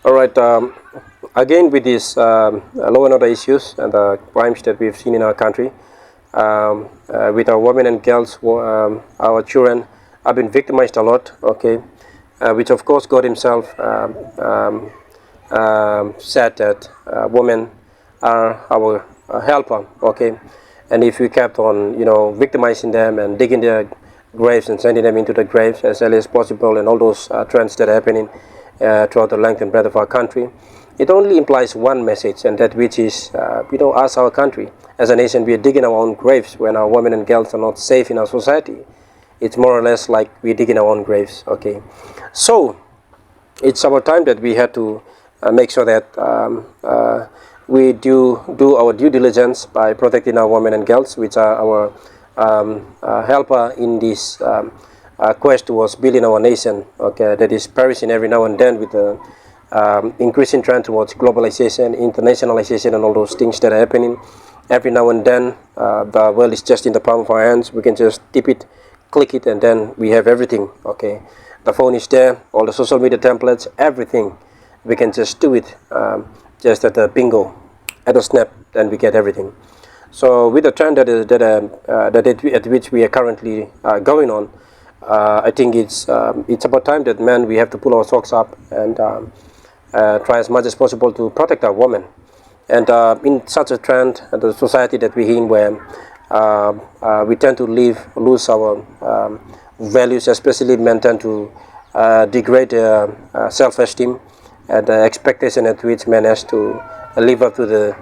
All right. Again, with these law and order issues and the crimes that we've seen in our country, with our women and girls, our children have been victimized a lot. Okay, which of course God Himself said that women are our helper. Okay, and if we kept on, victimizing them and digging their graves and sending them into the graves as early as possible, and all those trends that are happening throughout the length and breadth of our country, it only implies one message, and that which is, us, our country, as a nation, we are digging our own graves when our women and girls are not safe in our society. It's more or less like we're digging our own graves. Okay, so it's our time that we had to make sure that we do our due diligence by protecting our women and girls, which are our helper in this quest towards building our nation. Okay, that is perishing every now and then with the increasing trend towards globalization, internationalization, and all those things that are happening. Every now and then, the world is just in the palm of our hands. We can just tip it, click it, and then we have everything. Okay, the phone is there, all the social media templates, everything. We can just do it, just at a bingo, at a snap, then we get everything. So with the trend at which we are currently going on, I think it's about time that, man, we have to pull our socks up and try as much as possible to protect our women. And in such a trend, the society that we're in, where we tend to lose our values, especially men tend to degrade their self-esteem, and the expectation at which men has to live up to the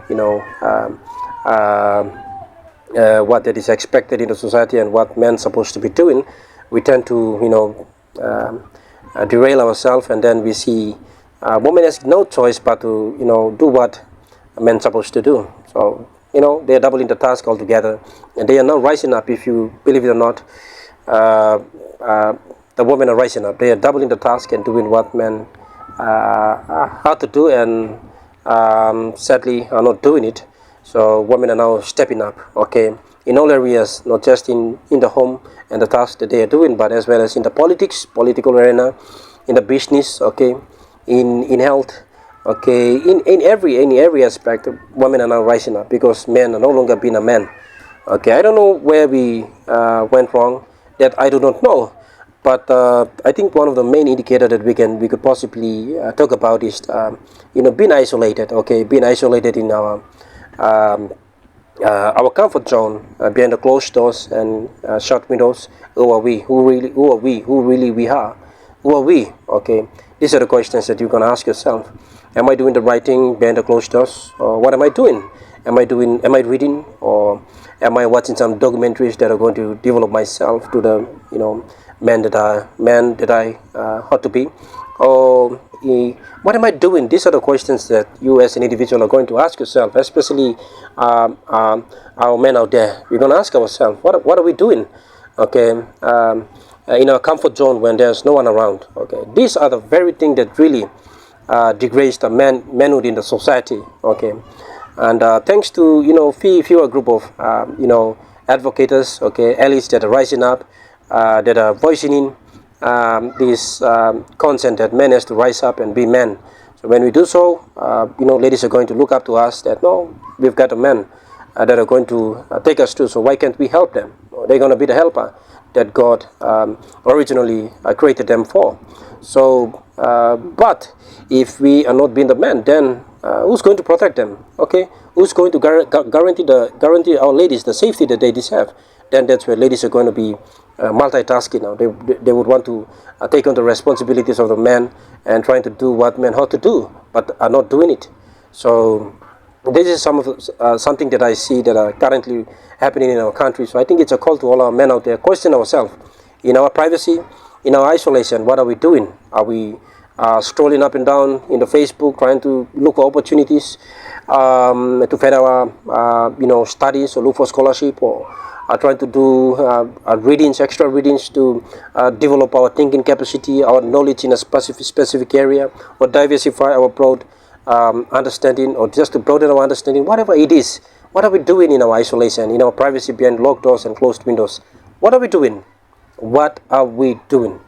what that is expected in the society and what men supposed to be doing. We tend to derail ourselves, and then we see women has no choice but to do what men supposed to do. So they are doubling the task altogether, and they are now rising up. If you believe it or not, the women are rising up. They are doubling the task and doing what men how to do, and sadly are not doing it. So women are now stepping up, okay, in all areas, not just in the home and the tasks that they are doing, but as well as in the political arena, in the business, okay, in health, okay, in every aspect. Women are now rising up because men are no longer being a man. Okay, I don't know where we went wrong. That I do not know. But I think one of the main indicators that we could possibly talk about is being isolated. Okay, being isolated in our comfort zone, behind the closed doors and shut windows. Who are we? Who really we are? Who are we? Okay, these are the questions that you're gonna ask yourself. Am I doing the right thing behind the closed doors, or what am I doing? Am I reading, or am I watching some documentaries that are going to develop myself to the man that I ought to be? Or what am I doing? These are the questions that you as an individual are going to ask yourself, especially our men out there. We're going to ask ourselves, what are we doing? Okay, in our comfort zone when there's no one around. Okay, these are the very things that really degrades the manhood in the society. Okay, and thanks to fewer group of advocates, okay, elites that are rising up, that are voicing in this consent that men has to rise up and be men. So when we do so, ladies are going to look up to us that, no, we've got a man that are going to take us through. So why can't we help them? They're going to be the helper that God originally created them for. So, but if we are not being the men, then who's going to protect them? Okay, who's going to guarantee our ladies the safety that they deserve? Then that's where ladies are going to be multitasking now. They would want to take on the responsibilities of the men and trying to do what men ought to do, but are not doing it. So this is something that I see that are currently happening in our country. So I think it's a call to all our men out there. Question ourselves, in our privacy, in our isolation, what are we doing? Are we strolling up and down in the Facebook, trying to look for opportunities to further our studies, or look for scholarship, or are trying to do extra readings to develop our thinking capacity, our knowledge in a specific area, or diversify our broad understanding, or just to broaden our understanding, whatever it is? What are we doing in our isolation, in our privacy behind locked doors and closed windows? What are we doing? What are we doing?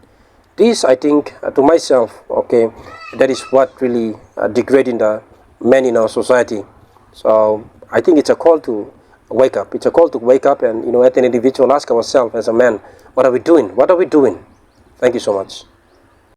This, I think, to myself, okay, that is what really degrading the men in our society. So I think it's a call to wake up. It's a call to wake up and, as an individual, ask ourselves as a man, what are we doing? What are we doing? Thank you so much.